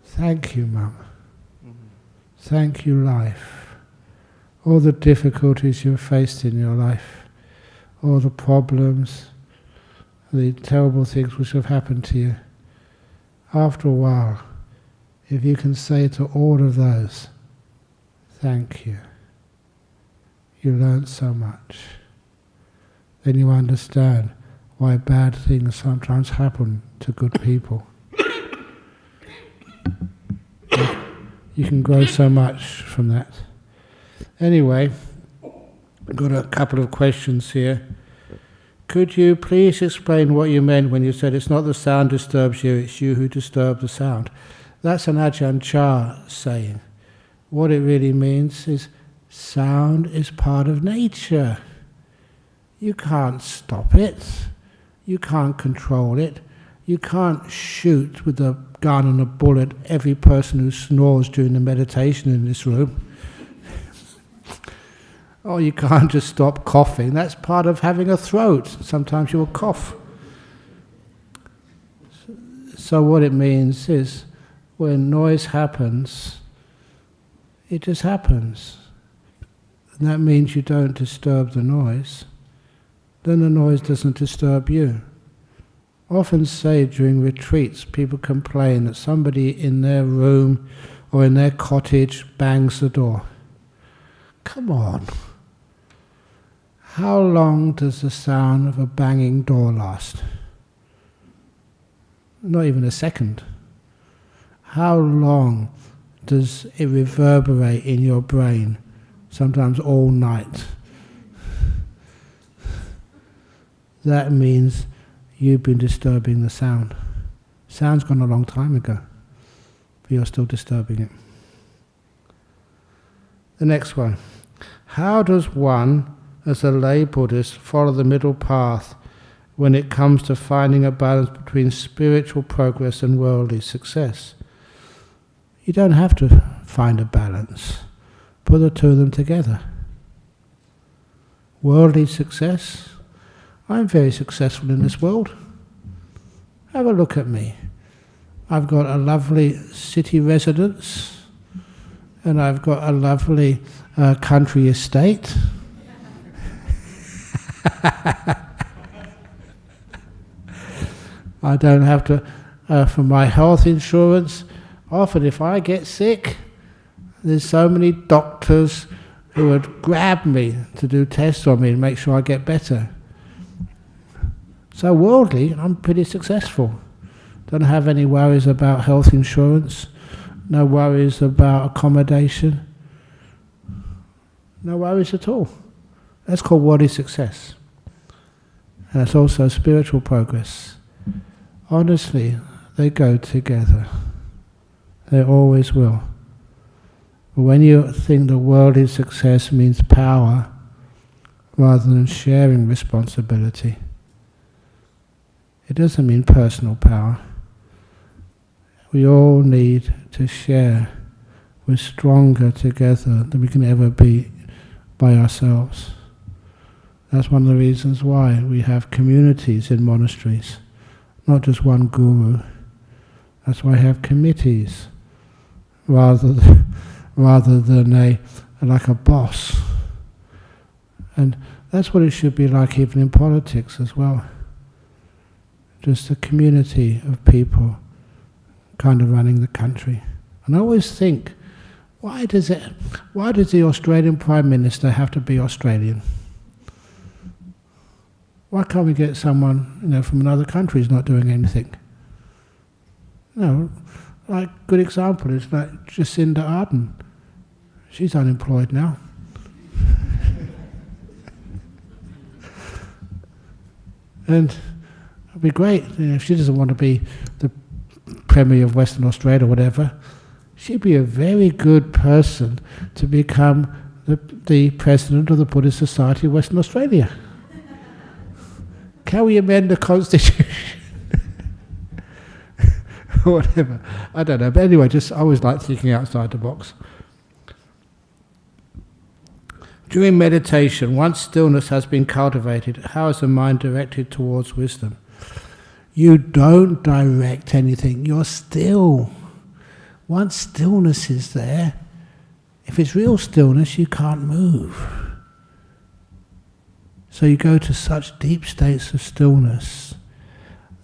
Thank you, Mum. Thank you, life. All the difficulties you've faced in your life, all the problems, the terrible things which have happened to you. After a while, if you can say to all of those, thank you, you learn so much. Then you understand why bad things sometimes happen to good people. You can grow so much from that. Anyway, I've got a couple of questions here. Could you please explain what you meant when you said it's not the sound disturbs you, it's you who disturb the sound? That's an Ajahn Chah saying. What it really means is sound is part of nature. You can't stop it. You can't control it. You can't shoot with a gun and a bullet every person who snores during the meditation in this room. Or you can't just stop coughing. That's part of having a throat. Sometimes you will cough. So what it means is when noise happens, it just happens. And that means you don't disturb the noise. Then the noise doesn't disturb you. Often say during retreats, people complain that somebody in their room or in their cottage bangs the door. Come on. How long does the sound of a banging door last? Not even a second. How long does it reverberate in your brain? Sometimes all night. That means you've been disturbing the sound. Sound's gone a long time ago, but you're still disturbing it. The next one. How does one, as a lay Buddhist, follow the middle path when it comes to finding a balance between spiritual progress and worldly success? You don't have to find a balance. Put the two of them together. Worldly success. I'm very successful in this world. Have a look at me. I've got a lovely city residence, and I've got a lovely country estate. I don't have to, for my health insurance, often if I get sick, there's so many doctors who would grab me to do tests on me and make sure I get better. So worldly, I'm pretty successful. Don't have any worries about health insurance, no worries about accommodation, no worries at all. That's called worldly success. And it's also spiritual progress. Honestly, they go together. They always will. But when you think the worldly success means power rather than sharing responsibility, it doesn't mean personal power. We all need to share. We're stronger together than we can ever be by ourselves. That's one of the reasons why we have communities in monasteries, not just one guru. That's why we have committees rather than like a boss. And that's what it should be like even in politics as well. Just a community of people kind of running the country. And I always think, why does the Australian Prime Minister have to be Australian? Why can't we get someone, from another country who's not doing anything? Like good example is like Jacinda Ardern. She's unemployed now. And it'd be great if she doesn't want to be the Premier of Western Australia or whatever, she'd be a very good person to become the President of the Buddhist Society of Western Australia. Can we amend the Constitution? Or whatever. I don't know. But anyway, I always like thinking outside the box. During meditation, once stillness has been cultivated, how is the mind directed towards wisdom? You don't direct anything. You're still. Once stillness is there, if it's real stillness, you can't move. So you go to such deep states of stillness.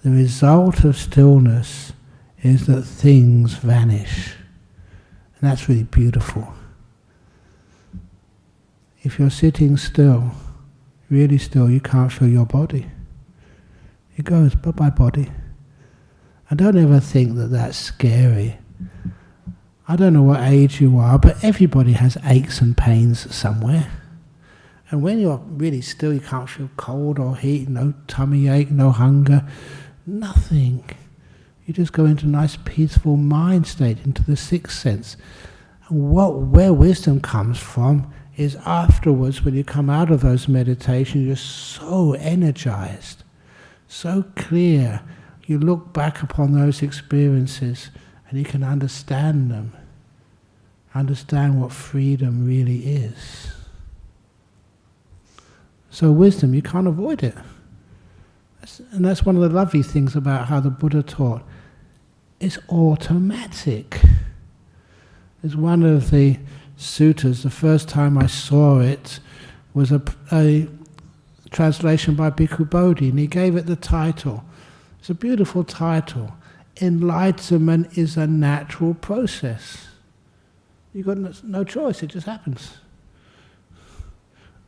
The result of stillness is that things vanish. And that's really beautiful. If you're sitting still, really still, you can't feel your body. It goes, bye-bye body. And don't ever think that that's scary. I don't know what age you are, but everybody has aches and pains somewhere. And when you're really still, you can't feel cold or heat, no tummy ache, no hunger, nothing. You just go into a nice peaceful mind state, into the sixth sense. And where wisdom comes from is afterwards, when you come out of those meditations, you're so energized, so clear. You look back upon those experiences and you can understand them, understand what freedom really is. So wisdom, you can't avoid it. And that's one of the lovely things about how the Buddha taught. It's automatic. There's one of the suttas, the first time I saw it was a translation by Bhikkhu Bodhi, and he gave it the title. It's a beautiful title. Enlightenment is a natural process. You've got no choice, it just happens.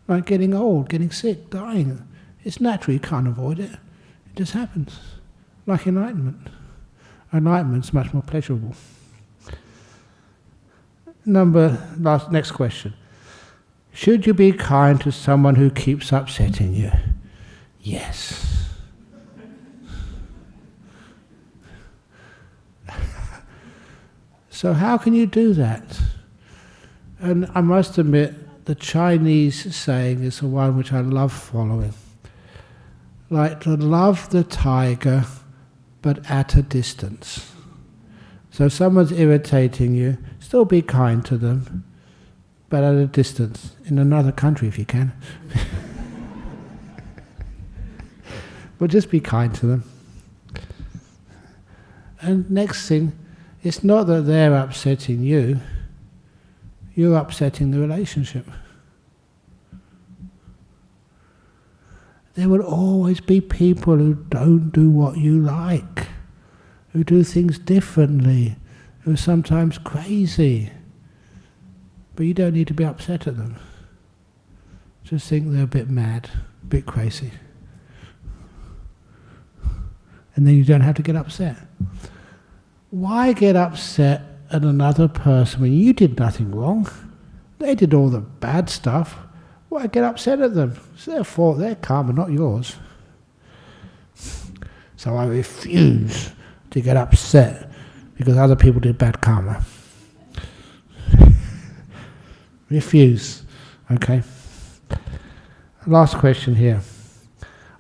Like getting old, getting sick, dying. It's natural, you can't avoid it. It just happens. Like enlightenment. Enlightenment's much more pleasurable. Next question. Should you be kind to someone who keeps upsetting you? Yes. So how can you do that? And I must admit, the Chinese saying is the one which I love following. Like to love the tiger, but at a distance. So if someone's irritating you, still be kind to them, but at a distance, in another country if you can. But just be kind to them. And next thing, it's not that they're upsetting you, you're upsetting the relationship. There will always be people who don't do what you like, who do things differently, who are sometimes crazy. But you don't need to be upset at them. Just think they're a bit mad, a bit crazy. And then you don't have to get upset. Why get upset at another person when you did nothing wrong? They did all the bad stuff. Why get upset at them? It's their fault, their karma, not yours. So I refuse to get upset because other people did bad karma. Refuse. Okay. Last question here.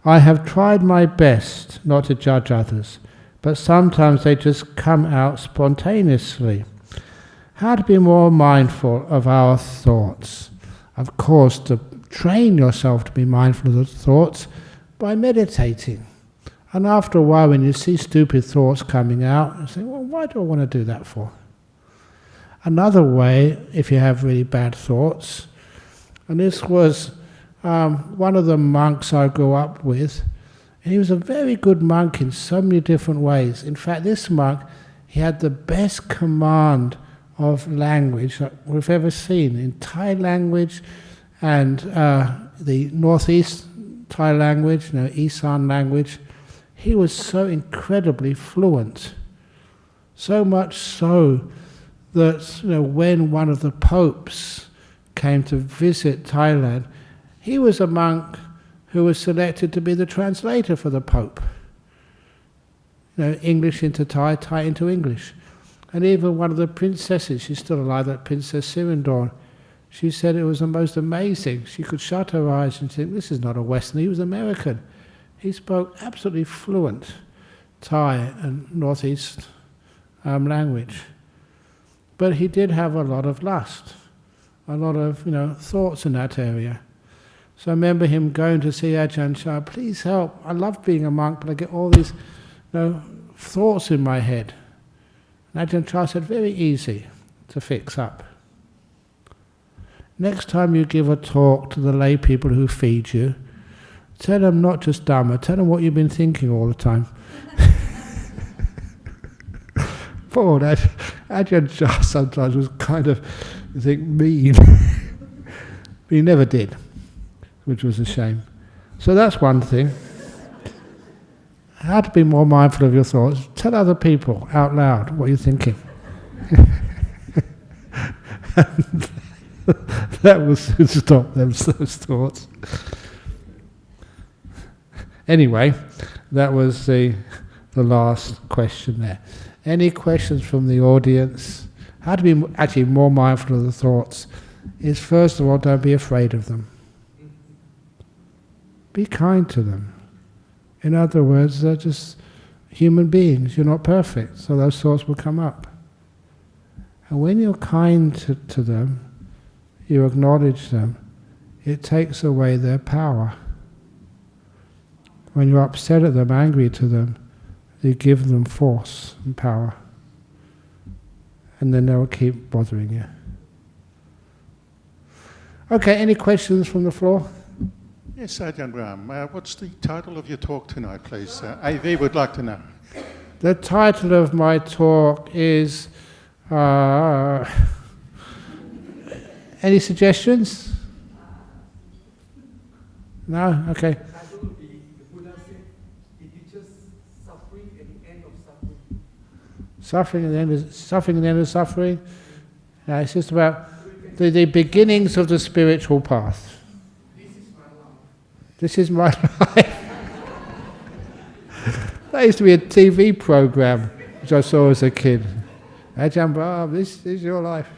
I have tried my best not to judge others, but sometimes they just come out spontaneously. How to be more mindful of our thoughts? Of course, to train yourself to be mindful of the thoughts by meditating. And after a while, when you see stupid thoughts coming out, you say, well, why do I want to do that for? Another way, if you have really bad thoughts, and this was one of the monks I grew up with, and he was a very good monk in so many different ways. In fact, this monk, he had the best command of language that we've ever seen, in Thai language and the northeast Thai language, Isan language. He was so incredibly fluent, so much so that when one of the popes came to visit Thailand, he was a monk who was selected to be the translator for the Pope. English into Thai, Thai into English. And even one of the princesses, she's still alive, that Princess Sirindorn, she said it was the most amazing. She could shut her eyes and think, this is not a Westerner, he was American. He spoke absolutely fluent Thai and Northeast language. But he did have a lot of lust, a lot of thoughts in that area. So I remember him going to see Ajahn Chah, please help, I love being a monk, but I get all these thoughts in my head. And Ajahn Chah said, very easy to fix up. Next time you give a talk to the lay people who feed you, tell them not just Dhamma, tell them what you've been thinking all the time. Poor Ajahn Chah sometimes was kind of, mean. But he never did, which was a shame. So that's one thing. How to be more mindful of your thoughts. Tell other people out loud what you're thinking. That will soon stop those thoughts. Anyway, that was the last question there. Any questions from the audience? How to be actually more mindful of the thoughts is, first of all, don't be afraid of them. Be kind to them. In other words, they're just human beings. You're not perfect, so those thoughts will come up. And when you're kind to them, you acknowledge them, it takes away their power. When you're upset at them, angry to them, you give them force and power. And then they'll keep bothering you. Okay, any questions from the floor? Yes, Ajahn Brahm. What's the title of your talk tonight, please? AV would like to know. The title of my talk is... any suggestions? No? Okay. Suffering and the end of suffering. No, it's just about the beginnings of the spiritual path. This is my life. That used to be a TV program which I saw as a kid. Ajahn Brahm, this is your life.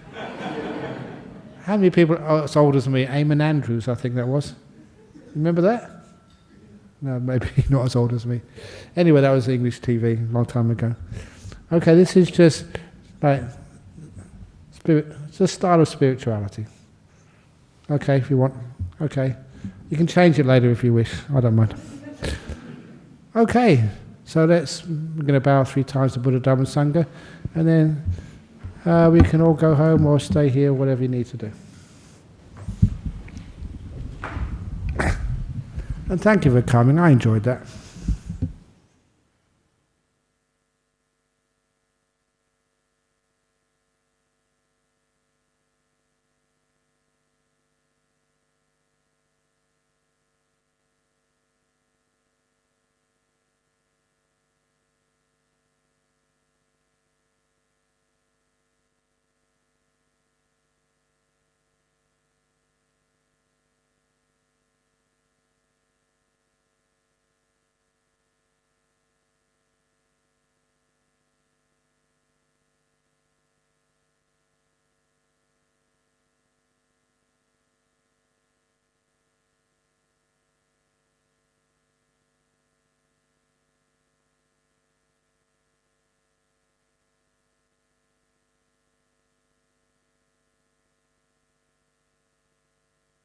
How many people are as old as me? Eamon Andrews, I think that was. Remember that? No, maybe not as old as me. Anyway, that was English TV a long time ago. Okay, this is just like it's a style of spirituality. Okay, if you want. Okay. You can change it later if you wish. I don't mind. Okay, so we're going to bow 3 times to Buddha, Dhamma, Sangha, and then we can all go home or stay here, whatever you need to do. And thank you for coming. I enjoyed that.